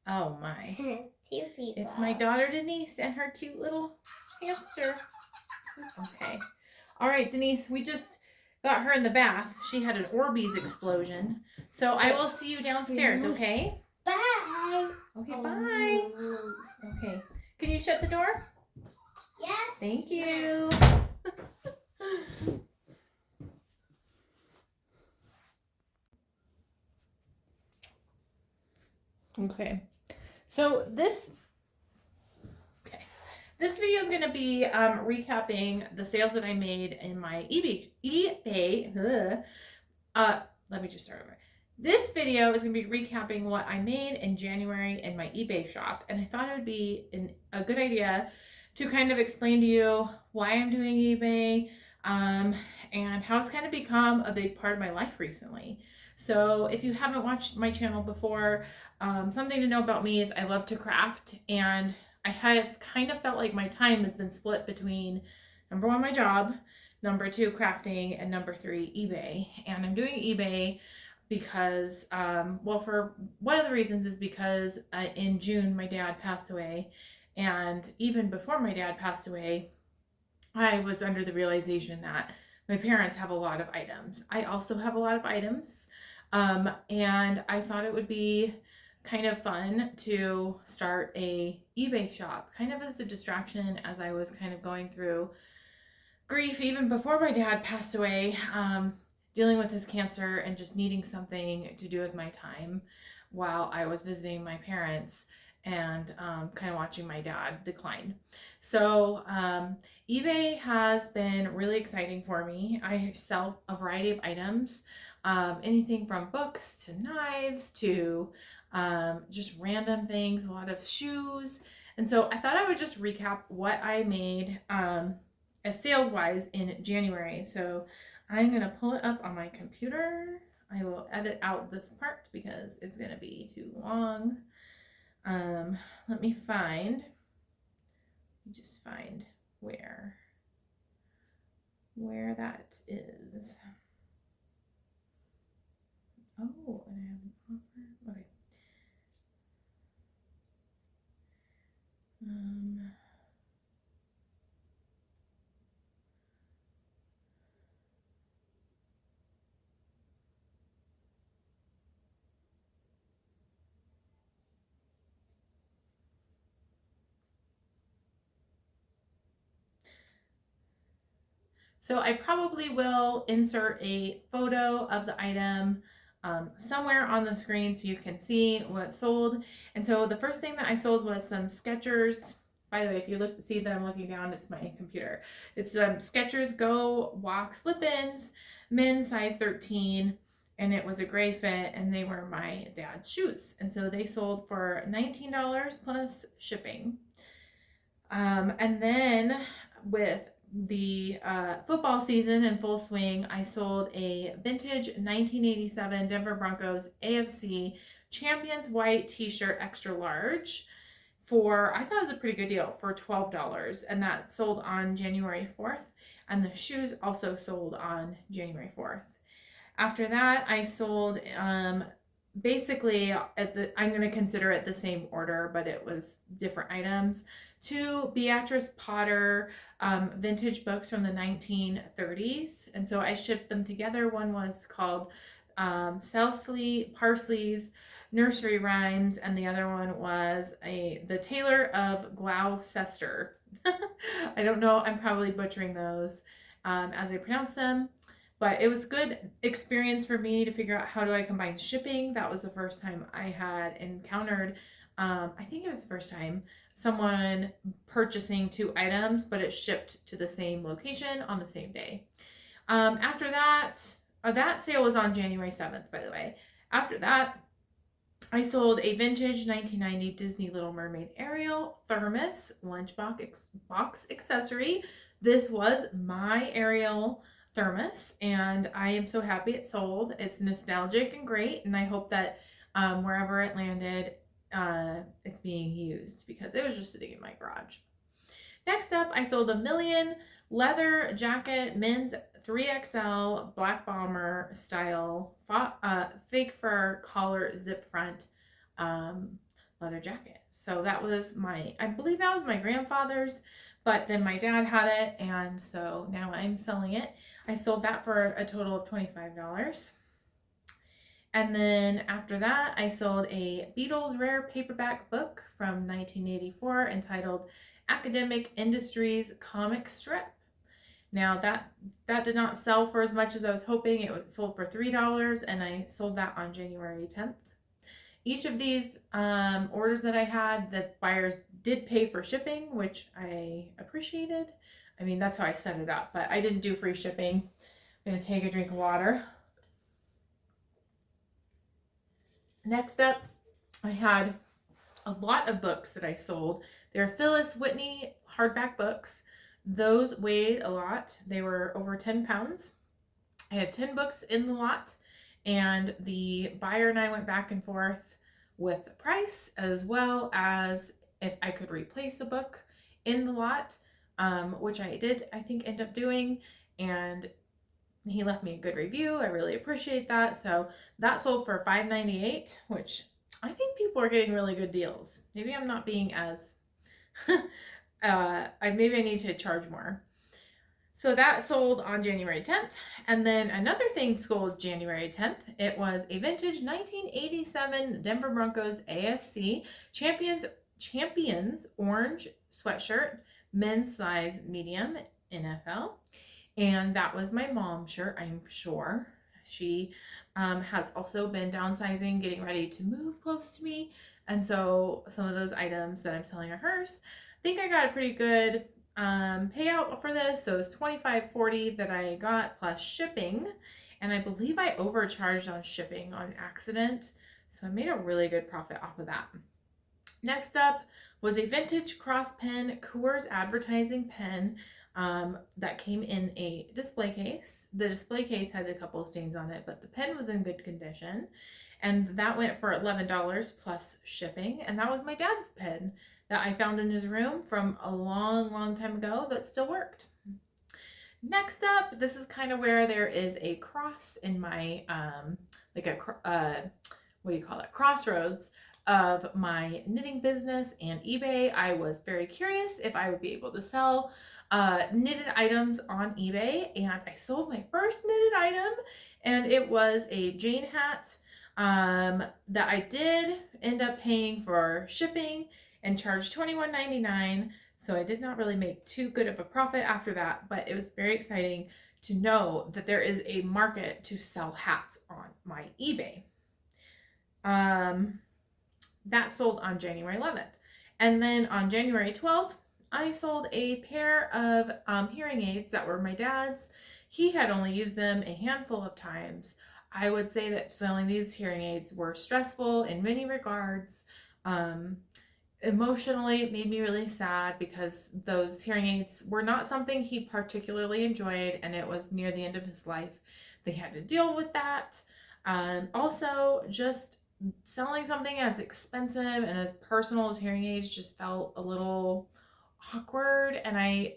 Oh my. Two people. It's my daughter Denise and her cute little hamster. Okay. All right, Denise, we just got her in the bath. She had an Orbeez explosion. So I will see you downstairs, okay? Bye. Okay, bye. Okay. Can you shut the door? Yes. Thank you. Okay. So this video is going to be recapping the sales that I made in my eBay. Let me just start over. This video is going to be recapping what I made in January in my eBay shop, and I thought it would be a good idea to kind of explain to you why I'm doing eBay and how it's kind of become a big part of my life recently. So if you haven't watched my channel before, something to know about me is I love to craft, and I have kind of felt like my time has been split between number one, my job, number two, crafting, and number three, eBay. And I'm doing eBay because, well, for one of the reasons is because in June my dad passed away, and even before my dad passed away, I was under the realization that my parents have a lot of items. I also have a lot of items, and I thought it would be kind of fun to start a eBay shop, kind of as a distraction as I was kind of going through grief even before my dad passed away, dealing with his cancer and just needing something to do with my time while I was visiting my parents and kind of watching my dad decline. So eBay has been really exciting for me. I sell a variety of items, anything from books to knives to just random things, a lot of shoes. And so I thought I would just recap what I made as sales wise in January. So I'm going to pull it up on my computer. I will edit out this part because it's going to be too long. Let me just find where that is. Oh, and I have an offer. Okay. So I probably will insert a photo of the item somewhere on the screen so you can see what sold. And so the first thing that I sold was some Skechers. By the way, if you see that I'm looking down, it's my computer. It's Skechers Go Walk slip-ins, men's size 13, and it was a gray fit, and they were my dad's shoes. And so they sold for $19 plus shipping. And then with the football season in full swing, I sold a vintage 1987 Denver Broncos AFC Champions White t-shirt extra large for, I thought it was a pretty good deal, for $12. And that sold on January 4th. And the shoes also sold on January 4th. After that, I sold basically I'm going to consider it the same order, but it was different items. 2 Beatrice Potter vintage books from the 1930s, and so I shipped them together. One was called Parsley's Nursery Rhymes, and the other one was The Tailor of Gloucester. I don't know, I'm probably butchering those as I pronounce them. But it was a good experience for me to figure out how do I combine shipping. That was the first time I had encountered, I think it was the first time, someone purchasing 2 items, but it shipped to the same location on the same day. After that, that sale was on January 7th, by the way. After that, I sold a vintage 1990 Disney Little Mermaid Ariel thermos lunchbox box accessory. This was my Ariel thermos, and I am so happy it sold. It's nostalgic and great, and I hope that wherever it landed, it's being used because it was just sitting in my garage. Next up, I sold a Million leather jacket, men's 3XL black bomber style, fake fur collar zip front leather jacket. So that was I believe that was my grandfather's, but then my dad had it, and so now I'm selling it. I sold that for a total of $25. And then after that, I sold a Beatles rare paperback book from 1984 entitled Academic Industries Comic Strip. Now that did not sell for as much as I was hoping. It sold for $3, and I sold that on January 10th. Each of these orders that I had, the buyers did pay for shipping, which I appreciated. I mean, that's how I set it up, but I didn't do free shipping. I'm going to take a drink of water. Next up, I had a lot of books that I sold. They're Phyllis Whitney hardback books. Those weighed a lot. They were over 10 pounds. I had 10 books in the lot, and the buyer and I went back and forth with the price, as well as if I could replace the book in the lot, which I did, I think, end up doing, and he left me a good review. I really appreciate that. So that sold for $5.98, which I think people are getting really good deals. Maybe I'm not being as maybe I need to charge more. So that sold on January 10th. And then another thing sold January 10th. It was a vintage 1987 Denver Broncos AFC Champions orange sweatshirt, men's size medium, NFL. And that was my mom's shirt, I'm sure. She has also been downsizing, getting ready to move close to me. And so some of those items that I'm selling are hers. I think I got a pretty good payout for this. So it's $25.40 that I got plus shipping. And I believe I overcharged on shipping on accident. So I made a really good profit off of that. Next up was a vintage cross pen Coors advertising pen that came in a display case. The display case had a couple of stains on it, but the pen was in good condition. And that went for $11 plus shipping. And that was my dad's pen that I found in his room from a long, long time ago that still worked. Next up, this is kind of where there is a cross in my, crossroads of my knitting business and eBay. I was very curious if I would be able to sell knitted items on eBay, and I sold my first knitted item, and it was a Jane hat that I did end up paying for shipping and charged $21.99. So I did not really make too good of a profit after that, but it was very exciting to know that there is a market to sell hats on my eBay. That sold on January 11th. And then on January 12th, I sold a pair of hearing aids that were my dad's. He had only used them a handful of times. I would say that selling these hearing aids were stressful in many regards. Emotionally, it made me really sad because those hearing aids were not something he particularly enjoyed, and it was near the end of his life. They had to deal with that. Also, just selling something as expensive and as personal as hearing aids just felt a little awkward, and I'm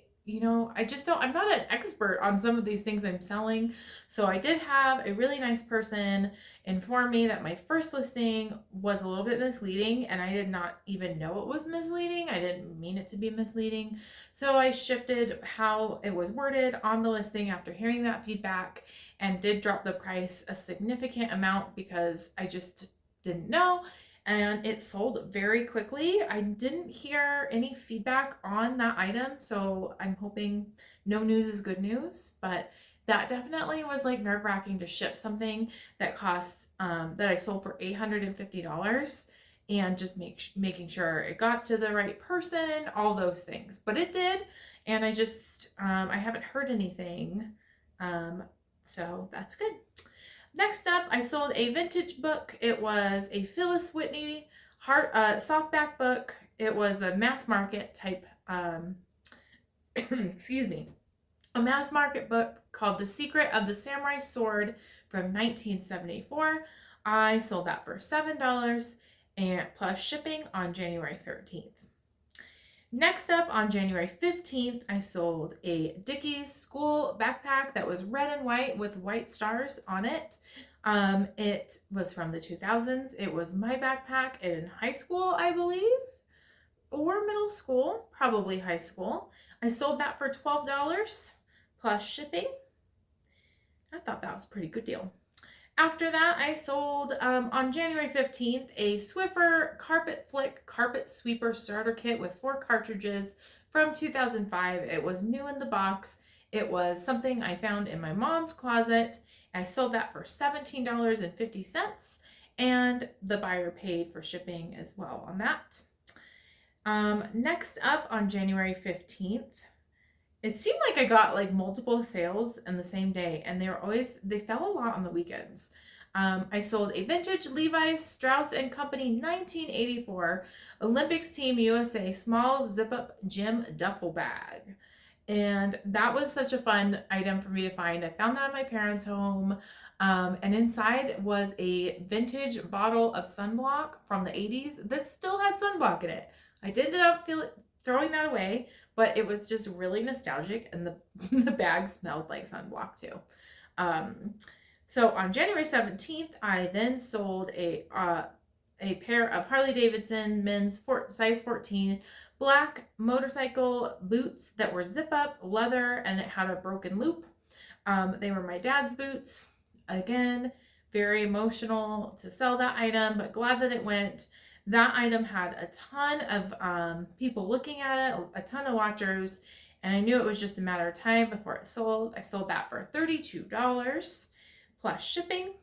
not an expert on some of these things I'm selling. So I did have a really nice person inform me that my first listing was a little bit misleading, and I did not even know it was misleading. I didn't mean it to be misleading. So I shifted how it was worded on the listing after hearing that feedback, and did drop the price a significant amount because I just didn't know. And it sold very quickly. I didn't hear any feedback on that item, so I'm hoping no news is good news, but that definitely was like nerve-wracking to ship something that costs, that I sold for $850, and just making sure it got to the right person, all those things. But it did, and I haven't heard anything, so that's good. Next up, I sold a vintage book. It was a Phyllis Whitney softback book. It was a mass market type, excuse me, a mass market book called The Secret of the Samurai Sword from 1974. I sold that for $7 and plus shipping on January 13th. Next up, on January 15th, I sold a Dickies school backpack that was red and white with white stars on it. It was from the 2000s. It was my backpack in high school, I believe, or middle school, probably high school. I sold that for $12 plus shipping. I thought that was a pretty good deal. After that, I sold on January 15th a Swiffer Carpet Flick Carpet Sweeper Starter Kit with 4 cartridges from 2005. It was new in the box. It was something I found in my mom's closet. I sold that for $17.50, and the buyer paid for shipping as well on that. Next up on January 15th, it seemed like I got like multiple sales in the same day, and they fell a lot on the weekends. I sold a vintage Levi's Strauss & Company 1984 Olympics Team USA small zip-up gym duffel bag. And that was such a fun item for me to find. I found that in my parents' home. And inside was a vintage bottle of sunblock from the 80s that still had sunblock in it. I did end up throwing that away, but it was just really nostalgic, and the bag smelled like sunblock too. So on January 17th, I then sold a pair of Harley Davidson men's size 14 black motorcycle boots that were zip up leather, and it had a broken loop. They were my dad's boots. Again, very emotional to sell that item, but glad that it went. That item had a ton of people looking at it, a ton of watchers, and I knew it was just a matter of time before it sold. I sold that for $32 plus shipping.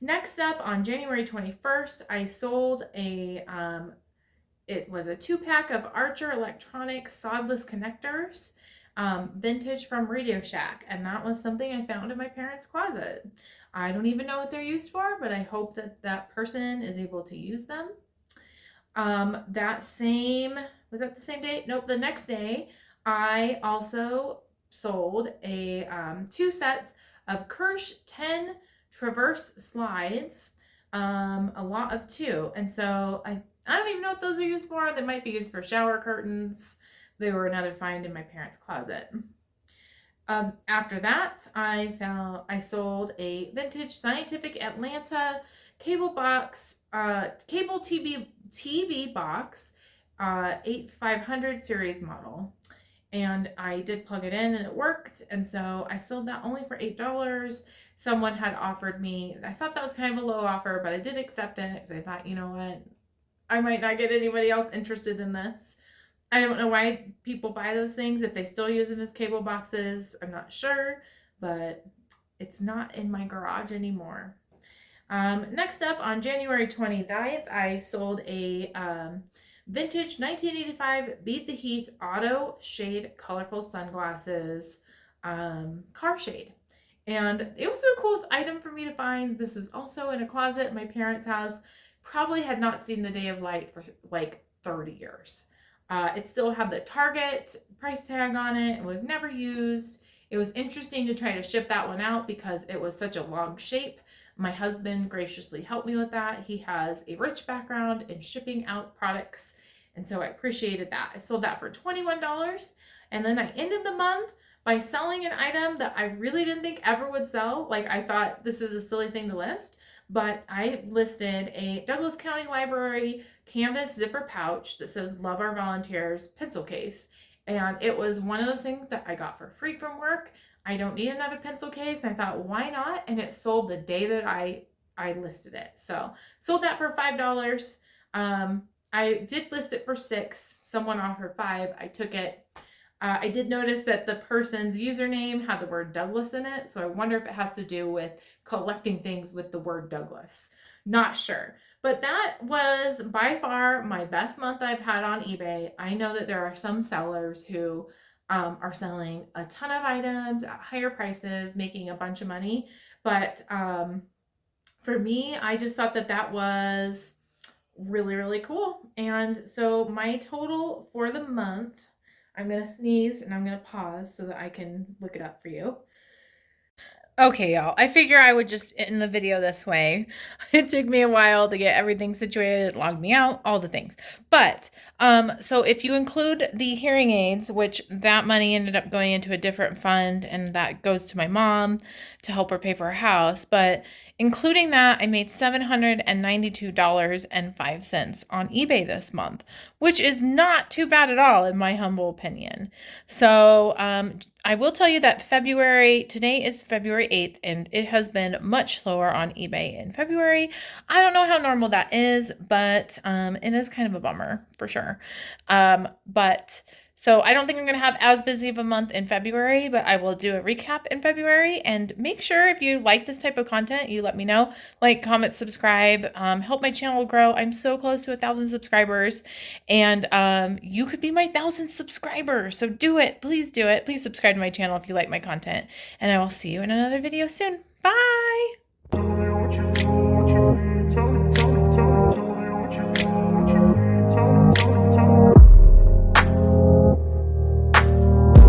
Next up, on January 21st, I sold it was a 2-pack of Archer Electronics sawdless connectors, vintage from Radio Shack, and that was something I found in my parents' closet. I don't even know what they're used for, but I hope that that person is able to use them. Was that the same day? Nope, the next day, I also sold 2 sets of Kirsch 10 Traverse slides, a lot of 2. And so I don't even know what those are used for. They might be used for shower curtains. They were another find in my parents' closet. After that, I sold a vintage Scientific Atlanta cable TV box, 8500 series model. And I did plug it in and it worked. And so I sold that only for $8. Someone had offered me, I thought that was kind of a low offer, but I did accept it because I thought, you know what, I might not get anybody else interested in this. I don't know why people buy those things if they still use them as cable boxes. I'm not sure, but it's not in my garage anymore. Next up, on January 29th, I sold a vintage 1985 Beat the Heat Auto Shade Colorful Sunglasses car shade. And it was a cool item for me to find. This is also in a closet at my parents' house. Probably had not seen the day of light for like 30 years. It still had the Target price tag on it. It was never used. It was interesting to try to ship that one out because it was such a long shape. My husband graciously helped me with that. He has a rich background in shipping out products, and so I appreciated that. I sold that for $21, and then I ended the month by selling an item that I really didn't think ever would sell. Like, I thought this is a silly thing to list, but I listed a Douglas County Library canvas zipper pouch that says "Love Our Volunteers" pencil case. And it was one of those things that I got for free from work. I don't need another pencil case. And I thought, why not? And it sold the day that I listed it. So sold that for $5. I did list it for $6. Someone offered $5. I took it. I did notice that the person's username had the word Douglas in it. So I wonder if it has to do with collecting things with the word Douglas. Not sure. But that was by far my best month I've had on eBay. I know that there are some sellers who are selling a ton of items at higher prices, making a bunch of money. But for me, I just thought that that was really, really cool. And so my total for the month, I'm going to sneeze and I'm going to pause so that I can look it up for you. Okay, y'all, I figure I would just end the video this way. It took me a while to get everything situated, it logged me out, all the things. But, so if you include the hearing aids, which that money ended up going into a different fund, and that goes to my mom to help her pay for her house. But including that, I made $792.05 on eBay this month, which is not too bad at all, in my humble opinion. So I will tell you that today is February 8th, and it has been much slower on eBay in February. I don't know how normal that is, but it is kind of a bummer for sure. So I don't think I'm going to have as busy of a month in February, but I will do a recap in February. And make sure if you like this type of content, you let me know. Like, comment, subscribe, help my channel grow. I'm so close to 1,000 subscribers, and you could be my 1,000th subscriber. So do it. Please do it. Please subscribe to my channel if you like my content, and I will see you in another video soon. Bye.